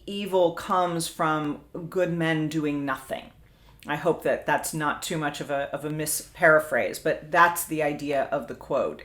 evil comes from good men doing nothing. I hope that that's not too much of a misparaphrase, but that's the idea of the quote.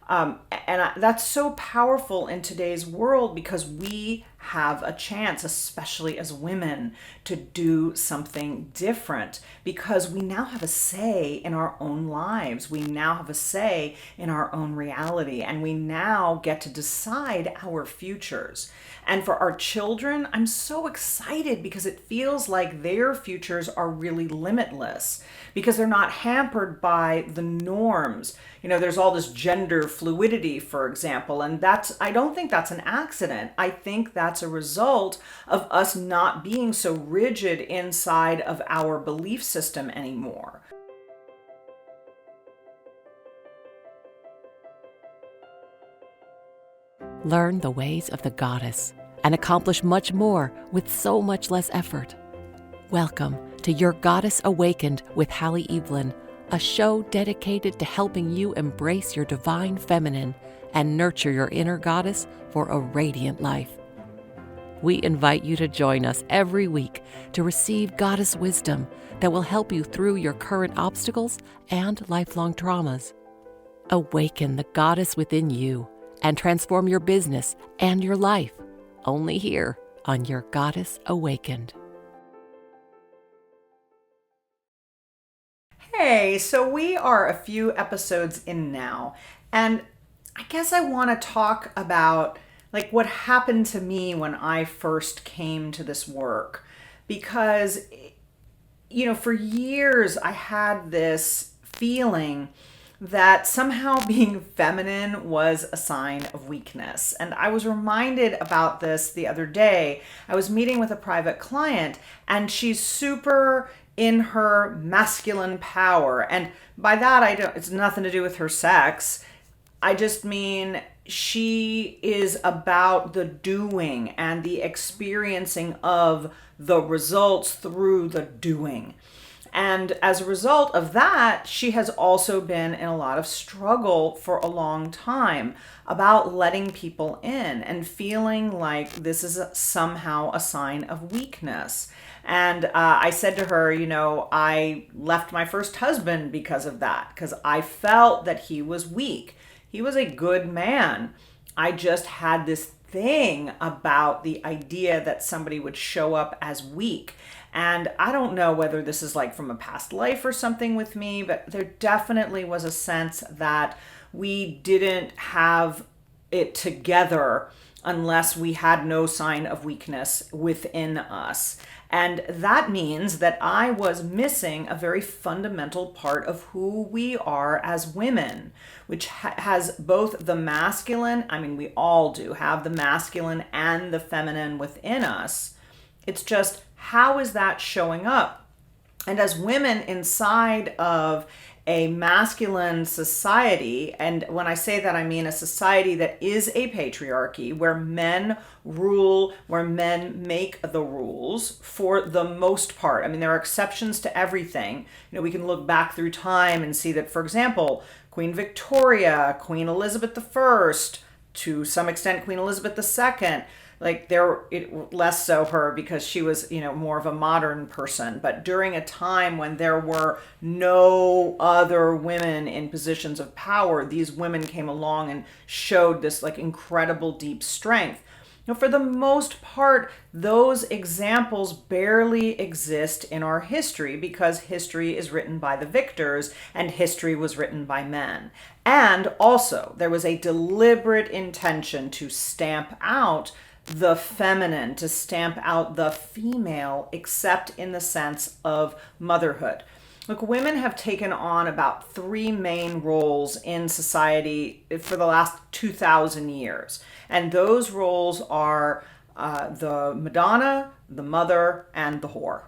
That's so powerful in today's world because we have a chance, especially as women, to do something different because we now have a say in our own lives. We now have a say in our own reality, and we now get to decide our futures. And for our children, I'm so excited because it feels like their futures are really limitless because they're not hampered by the norms. There's all this gender fluidity, for example, and I don't think that's an accident. I think that's a result of us not being so rigid inside of our belief system anymore. Learn the ways of the goddess and accomplish much more with so much less effort. Welcome to Your Goddess Awakened with Hallie Evelyn, a show dedicated to helping you embrace your divine feminine and nurture your inner goddess for a radiant life. We invite you to join us every week to receive goddess wisdom that will help you through your current obstacles and lifelong traumas. Awaken the goddess within you and transform your business and your life, only here on Your Goddess Awakened. Hey, so we are a few episodes in now, and I guess I want to talk about what happened to me when I first came to this work, because for years I had this feeling that somehow being feminine was a sign of weakness. And I was reminded about this the other day. I was meeting with a private client, and she's super in her masculine power. And by that, it's nothing to do with her sex. I just mean she is about the doing and the experiencing of the results through the doing. And as a result of that, she has also been in a lot of struggle for a long time about letting people in and feeling like this is somehow a sign of weakness. And I said to her, I left my first husband because of that, because I felt that he was weak. He was a good man. I just had this thing about the idea that somebody would show up as weak. And I don't know whether this is from a past life or something with me, but there definitely was a sense that we didn't have it together unless we had no sign of weakness within us. And that means that I was missing a very fundamental part of who we are as women, which has both the masculine, we all do have the masculine and the feminine within us. It's just, how is that showing up? And as women inside of a masculine society, and when I say that, I mean a society that is a patriarchy, where men rule, where men make the rules for the most part. There are exceptions to everything. We can look back through time and see that, for example, Queen Victoria, Queen Elizabeth I, to some extent Queen Elizabeth II, less so her because she was, more of a modern person. But during a time when there were no other women in positions of power, these women came along and showed this incredible deep strength. For the most part, those examples barely exist in our history because history is written by the victors and history was written by men. And also, there was a deliberate intention to stamp out the feminine, to stamp out the female, except in the sense of motherhood. Look, women have taken on about three main roles in society for the last 2,000 years. And those roles are the Madonna, the mother, and the whore.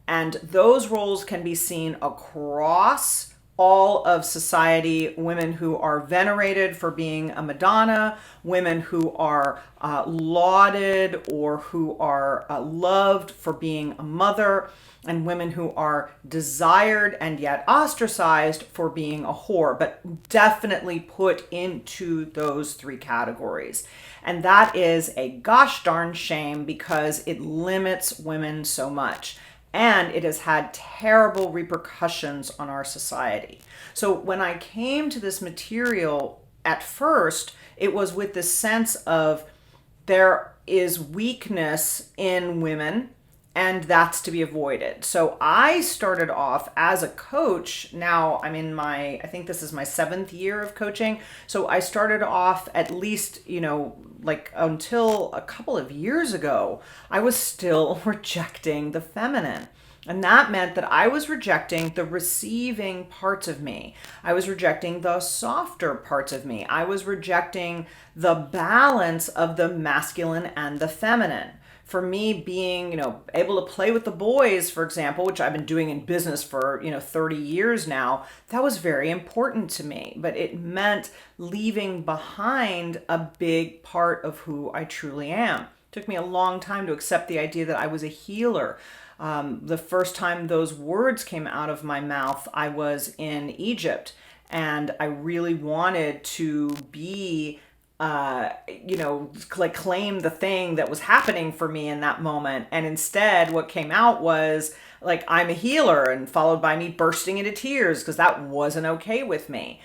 And those roles can be seen across all of society, women who are venerated for being a Madonna, women who are lauded or who are loved for being a mother, and women who are desired and yet ostracized for being a whore, but definitely put into those three categories. And that is a gosh darn shame because it limits women so much. And it has had terrible repercussions on our society. So when I came to this material at first, it was with this sense of there is weakness in women and that's to be avoided. So I started off as a coach. Now I'm in I think this is my 7th year of coaching. So I started off at least, like until a couple of years ago, I was still rejecting the feminine. And that meant that I was rejecting the receiving parts of me. I was rejecting the softer parts of me. I was rejecting the balance of the masculine and the feminine. For me, being, able to play with the boys, for example, which I've been doing in business for, 30 years now, that was very important to me. But it meant leaving behind a big part of who I truly am. It took me a long time to accept the idea that I was a healer. The first time those words came out of my mouth, I was in Egypt, and I really wanted to be claim the thing that was happening for me in that moment. And instead, what came out was like, I'm a healer, and followed by me bursting into tears because that wasn't okay with me.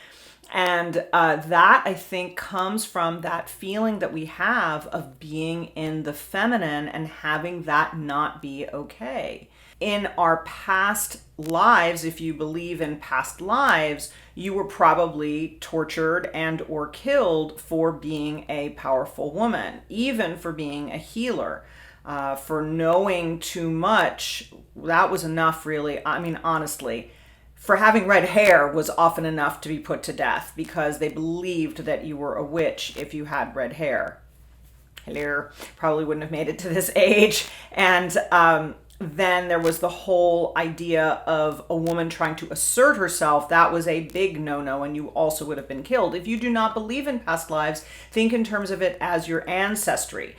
And that, I think, comes from that feeling that we have of being in the feminine and having that not be okay. In our past lives, if you believe in past lives, you were probably tortured and or killed for being a powerful woman, even for being a healer. For knowing too much, that was enough, really. I mean, honestly, for having red hair was often enough to be put to death because they believed that you were a witch if you had red hair. Hello, probably wouldn't have made it to this age. And then there was the whole idea of a woman trying to assert herself. That was a big no-no, and you also would have been killed. If you do not believe in past lives, think in terms of it as your ancestry,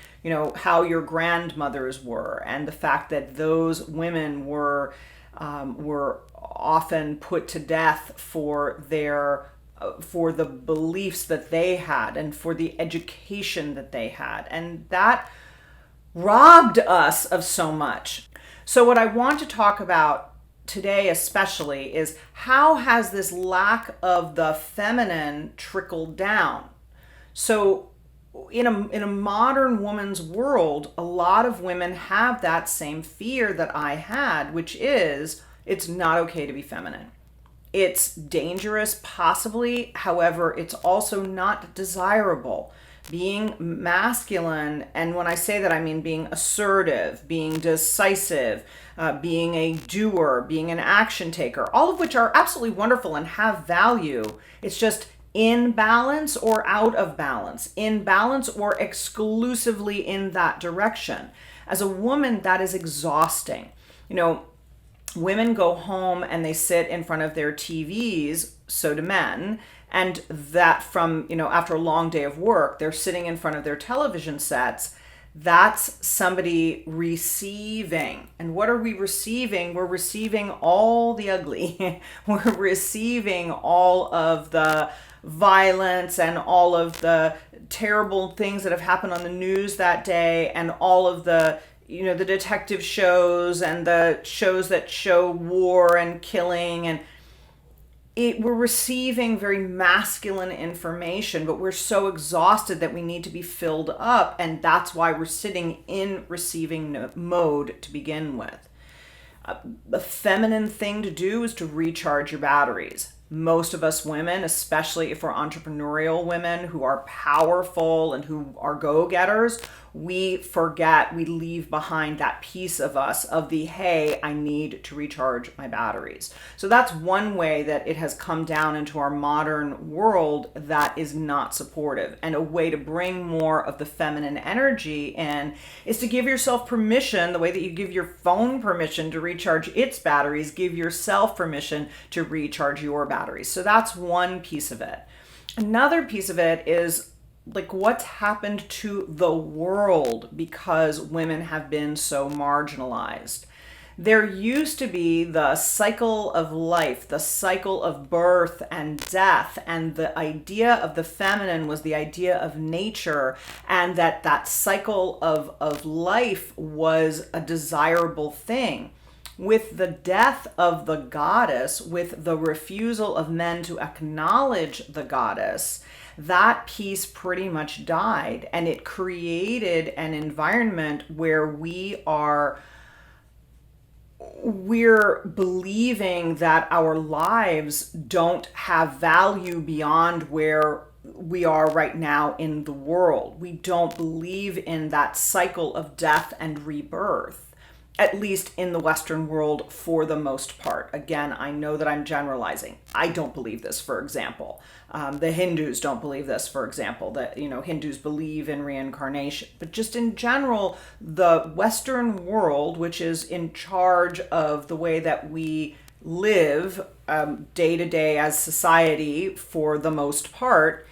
how your grandmothers were, and the fact that those women were often put to death for the beliefs that they had and for the education that they had. And that robbed us of so much. So what I want to talk about today especially is how has this lack of the feminine trickled down? So in a modern woman's world, a lot of women have that same fear that I had, which is it's not okay to be feminine. It's dangerous, possibly. However, it's also not desirable. Being masculine, and when I say that, I mean being assertive, being decisive, being a doer, being an action taker, all of which are absolutely wonderful and have value. It's just in balance or out of balance, in balance or exclusively in that direction. As a woman, that is exhausting. Women go home and they sit in front of their TVs, so do men, and that from, after a long day of work, they're sitting in front of their television sets. That's somebody receiving. And what are we receiving? We're receiving all the ugly. We're receiving all of the violence and all of the terrible things that have happened on the news that day, and all of the the detective shows and the shows that show war and killing, and we're receiving very masculine information, but we're so exhausted that we need to be filled up, and that's why we're sitting in receiving mode to begin with. The feminine thing to do is to recharge your batteries. Most of us women, especially if we're entrepreneurial women who are powerful and who are go-getters, we forget, we leave behind that piece of us of the, hey, I need to recharge my batteries. So that's one way that it has come down into our modern world that is not supportive. And a way to bring more of the feminine energy in is to give yourself permission, the way that you give your phone permission to recharge its batteries, give yourself permission to recharge your batteries. So that's one piece of it. Another piece of it is like what's happened to the world because women have been so marginalized. There used to be the cycle of life, the cycle of birth and death, and the idea of the feminine was the idea of nature, and that cycle of life was a desirable thing. With the death of the goddess, with the refusal of men to acknowledge the goddess, that piece pretty much died, and it created an environment where we're believing that our lives don't have value beyond where we are right now in the world. We don't believe in that cycle of death and rebirth, at least in the Western world for the most part. Again, I know that I'm generalizing. I don't believe this, for example. The Hindus don't believe this, for example, that, Hindus believe in reincarnation. But just in general, the Western world, which is in charge of the way that we live day to day as society for the most part,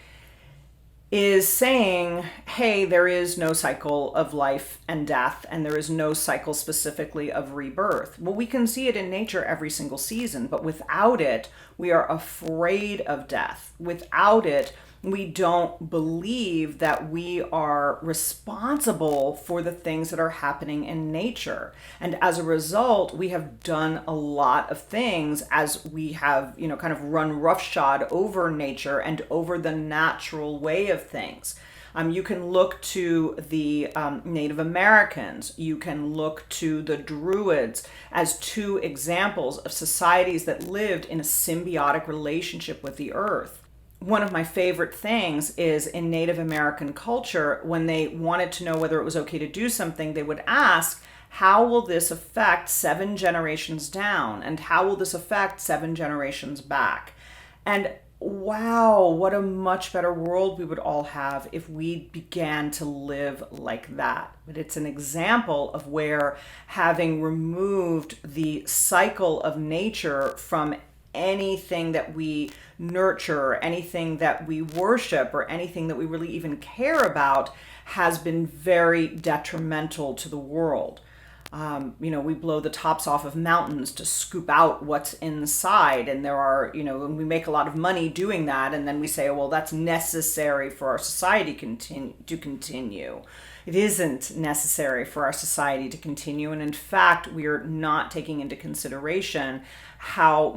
is saying, hey, there is no cycle of life and death, and there is no cycle specifically of rebirth. Well, we can see it in nature every single season, but without it, we are afraid of death. Without it, we don't believe that we are responsible for the things that are happening in nature. And as a result, we have done a lot of things as we have, kind of run roughshod over nature and over the natural way of things. You can look to the Native Americans, you can look to the Druids as two examples of societies that lived in a symbiotic relationship with the earth. One of my favorite things is in Native American culture, when they wanted to know whether it was okay to do something, they would ask, how will this affect 7 generations down? And how will this affect 7 generations back? And wow, what a much better world we would all have if we began to live like that. But it's an example of where, having removed the cycle of nature from anything that we nurture, anything that we worship, or anything that we really even care about, has been very detrimental to the world. We blow the tops off of mountains to scoop out what's inside, and there are, and we make a lot of money doing that, and then we say, oh, well, that's necessary for our society to continue. It isn't necessary for our society to continue, and in fact, we are not taking into consideration how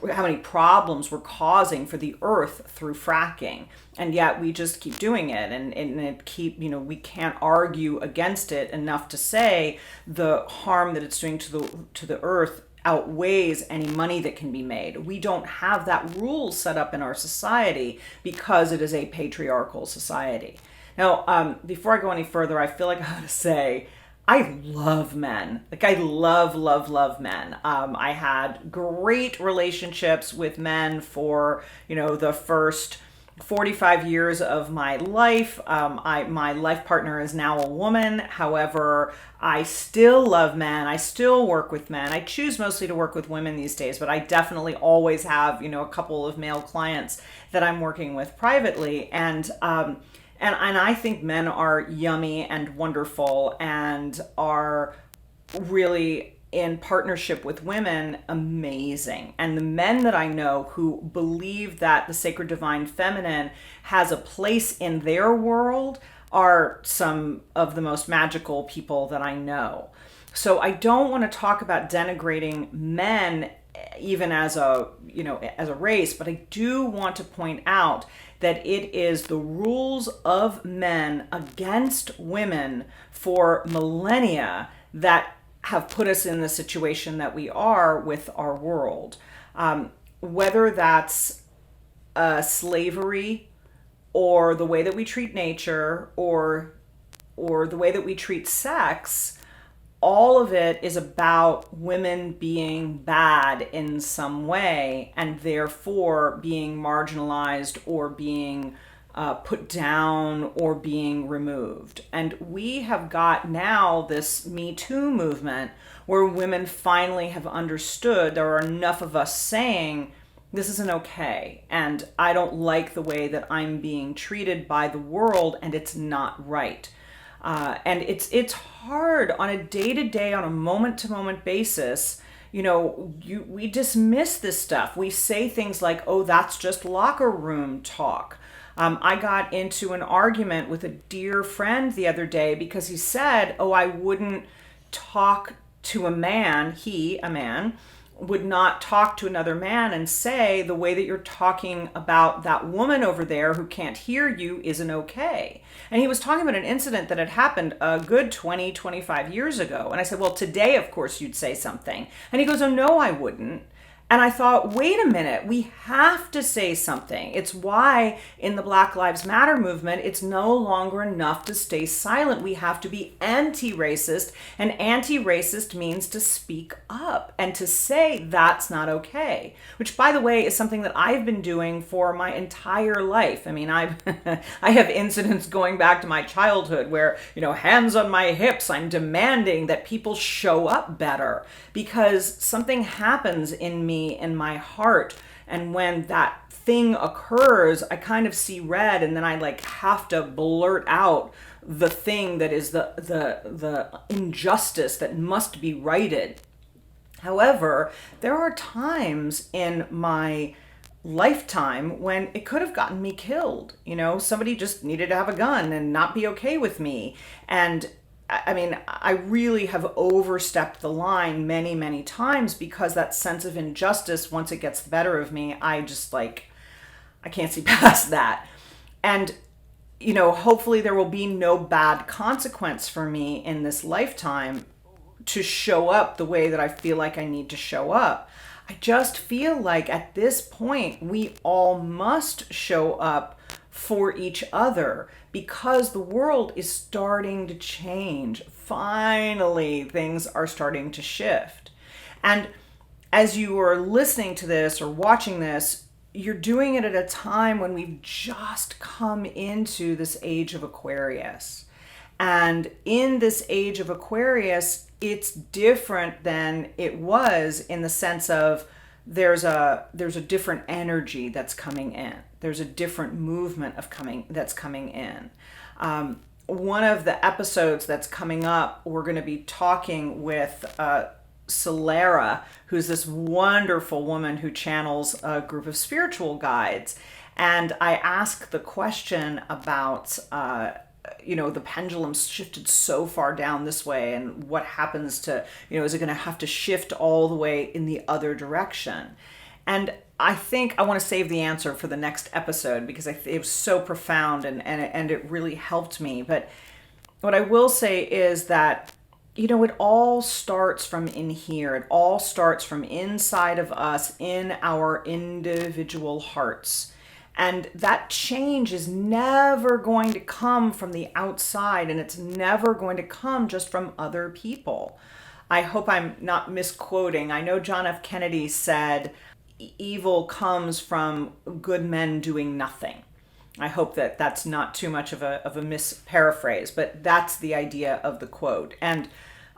many problems we're causing for the earth through fracking, and yet we just keep doing it, and we can't argue against it enough to say the harm that it's doing to the earth outweighs any money that can be made. We don't have that rule set up in our society because it is a patriarchal society. Now, before I go any further, I feel like I have to say, I love men. Like, I love, love, love men. I had great relationships with men for, the first 45 years of my life. My life partner is now a woman. However, I still love men. I still work with men. I choose mostly to work with women these days, but I definitely always have, a couple of male clients that I'm working with privately. And I think men are yummy and wonderful and are really, in partnership with women, amazing. And the men that I know who believe that the sacred divine feminine has a place in their world are some of the most magical people that I know. So I don't want to talk about denigrating men even as a race, but I do want to point out that it is the rules of men against women for millennia that have put us in the situation that we are with our world. Whether that's slavery, or the way that we treat nature, or the way that we treat sex, all of it is about women being bad in some way and therefore being marginalized or being put down or being removed. And we have got now this Metoo movement where women finally have understood. There are enough of us saying, this isn't okay, and I don't like the way that I'm being treated by the world, and it's not right. And it's hard on a day-to-day, on a moment-to-moment basis. We dismiss this stuff. We say things like, oh, that's just locker room talk. I got into an argument with a dear friend the other day because he said, oh, I wouldn't talk to a man, a man, would not talk to another man and say the way that you're talking about that woman over there who can't hear you isn't okay. And he was talking about an incident that had happened a good 20, 25 years ago. And I said, well, today, of course, you'd say something. And he goes, oh, no, I wouldn't. And I thought, wait a minute, we have to say something. It's why in the Black Lives Matter movement, it's no longer enough to stay silent. We have to be anti-racist, and anti-racist means to speak up and to say that's not okay, which, by the way, is something that I've been doing for my entire life. I mean, I have incidents going back to my childhood where, hands on my hips, I'm demanding that people show up better because something happens in me, in my heart, and when that thing occurs, I kind of see red, and then I have to blurt out the thing that is the injustice that must be righted. However, there are times in my lifetime when it could have gotten me killed. Somebody just needed to have a gun and not be okay with me. And I mean, I really have overstepped the line many, many times because that sense of injustice, once it gets the better of me, I just I can't see past that. And, hopefully there will be no bad consequence for me in this lifetime to show up the way that I feel like I need to show up. I just feel like at this point, we all must show up for each other because the world is starting to change. Finally, things are starting to shift. And as you are listening to this or watching this, you're doing it at a time when we've just come into this age of Aquarius. And in this age of Aquarius, it's different than it was in the sense of there's a different energy that's coming in. There's a different movement that's coming in. One of the episodes that's coming up, we're going to be talking with Solera, who's this wonderful woman who channels a group of spiritual guides. And I ask the question about the pendulum's shifted so far down this way, and what happens to, is it going to have to shift all the way in the other direction? And I think I want to save the answer for the next episode because it was so profound and it really helped me. But what I will say is that, it all starts from in here. It all starts from inside of us in our individual hearts. And that change is never going to come from the outside, and it's never going to come just from other people. I hope I'm not misquoting. I know John F. Kennedy said, evil comes from good men doing nothing. I hope that that's not too much of a misparaphrase, but that's the idea of the quote. And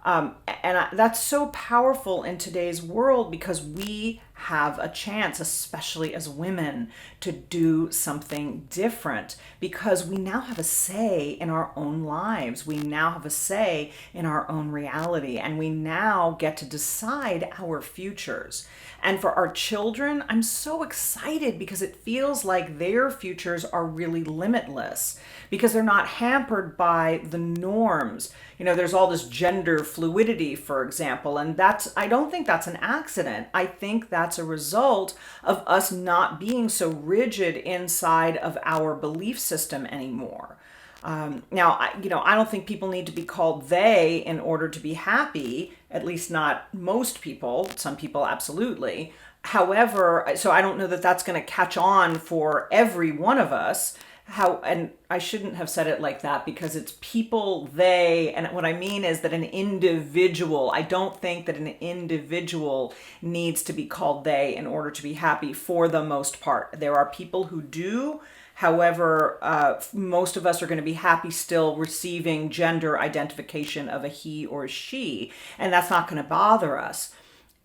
that's so powerful in today's world because we have a chance, especially as women, to do something different because we now have a say in our own lives. We now have a say in our own reality, and we now get to decide our futures. And for our children, I'm so excited because it feels like their futures are really limitless because they're not hampered by the norms. There's all this gender fluidity, for example, and I don't think that's an accident. I think that's a result of us not being so rigid inside of our belief system anymore. Now, I don't think people need to be called they in order to be happy, at least not most people. Some people, absolutely. However, so I don't know that that's going to catch on for every one of us. how, and I shouldn't have said it like that because it's people, they, and what I mean is that an individual, I don't think that an individual needs to be called they in order to be happy for the most part. There are people who do. However, most of us are going to be happy still receiving gender identification of a he or a she, and that's not going to bother us.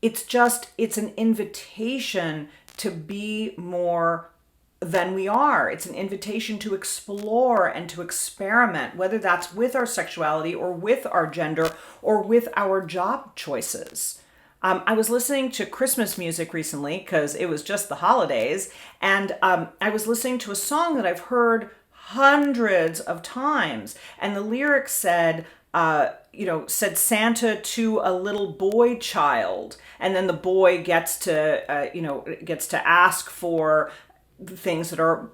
It's an invitation to be more than we are. It's an invitation to explore and to experiment, whether that's with our sexuality or with our gender or with our job choices. I was listening to Christmas music recently because it was just the holidays, and I was listening to a song that I've heard hundreds of times, and the lyrics said, said Santa to a little boy child, and then the boy gets to ask for things that are,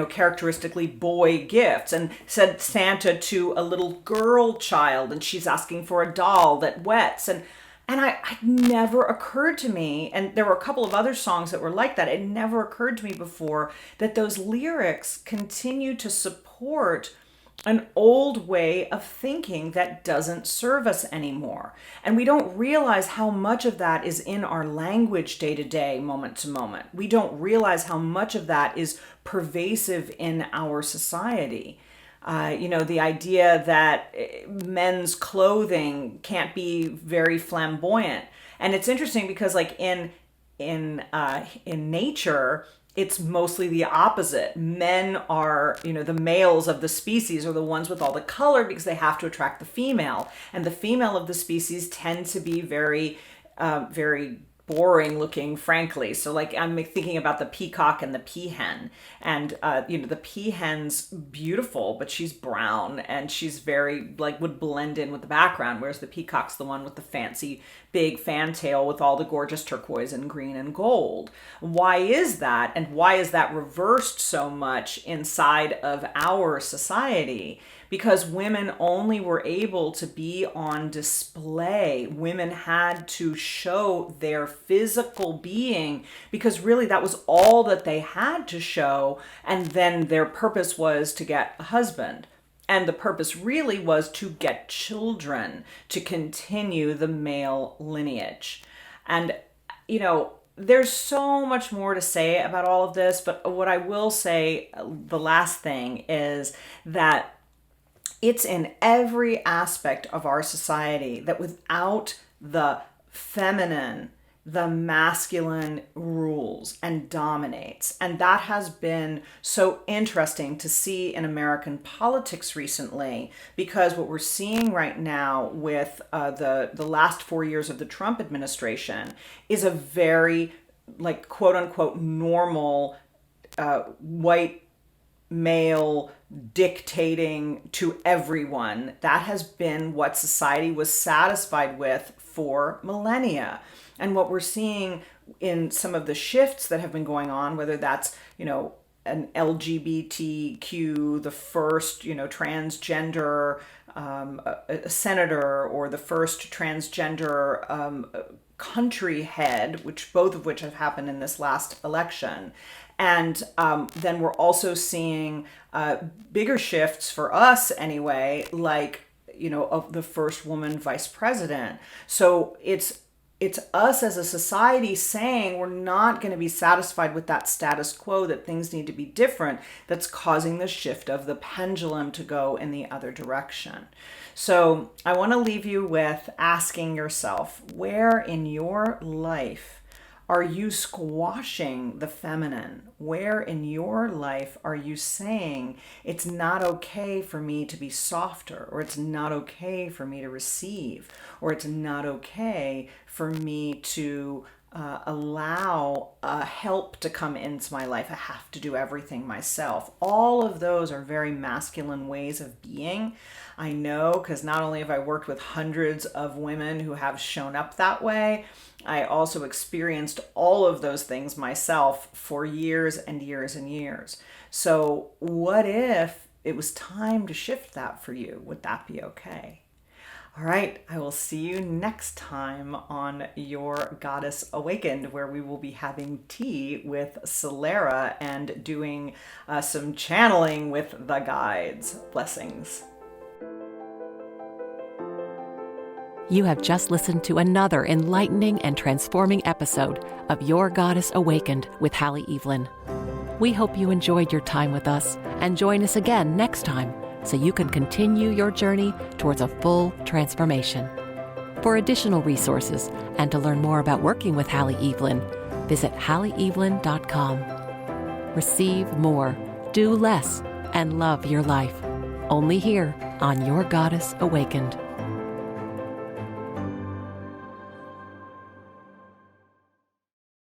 characteristically boy gifts, and said Santa to a little girl child, and she's asking for a doll that wets. And it never occurred to me, and there were a couple of other songs that were like that. It never occurred to me before that those lyrics continue to support an old way of thinking that doesn't serve us anymore. And we don't realize how much of that is in our language day to day, moment to moment. We don't realize how much of that is pervasive in our society. The idea that men's clothing can't be very flamboyant. And it's interesting because like in nature, it's mostly the opposite. Men are, the males of the species are the ones with all the color because they have to attract the female. And the female of the species tend to be very, very boring looking, frankly. So like I'm thinking about the peacock and the peahen, and the peahen's beautiful, but she's brown and she's very like would blend in with the background, whereas the peacock's the one with the fancy big fantail with all the gorgeous turquoise and green and gold. Why is that? And why is that reversed so much inside of our society? Because women only were able to be on display. Women had to show their physical being because really that was all that they had to show. And then their purpose was to get a husband. And the purpose really was to get children, to continue the male lineage. And, there's so much more to say about all of this, but what I will say, the last thing is that it's in every aspect of our society that without the feminine, the masculine rules and dominates. And that has been so interesting to see in American politics recently, because what we're seeing right now with the last 4 years of the Trump administration is a very, like, quote unquote, normal white male dictating to everyone. That has been what society was satisfied with for millennia. And what we're seeing in some of the shifts that have been going on, whether that's, an LGBTQ, the first, transgender a senator, or the first transgender country head, which both of which have happened in this last election. And then we're also seeing bigger shifts for us anyway, like, of the first woman vice president. So it's us as a society saying we're not going to be satisfied with that status quo, that things need to be different, that's causing the shift of the pendulum to go in the other direction. So I want to leave you with asking yourself, where in your life are you squashing the feminine? Where in your life are you saying it's not okay for me to be softer, or it's not okay for me to receive, or it's not okay for me to allow help to come into my life? I have to do everything myself. All of those are very masculine ways of being. I know, because not only have I worked with hundreds of women who have shown up that way, I also experienced all of those things myself for years and years and years. So what if it was time to shift that for you? Would that be okay? All right, I will see you next time on Your Goddess Awakened, where we will be having tea with Solera and doing some channeling with the guides. Blessings. You have just listened to another enlightening and transforming episode of Your Goddess Awakened with Hallie Evelyn. We hope you enjoyed your time with us and join us again next time so you can continue your journey towards a full transformation. For additional resources and to learn more about working with Hallie Evelyn, visit HallieEvelyn.com. Receive more, do less, and love your life. Only here on Your Goddess Awakened.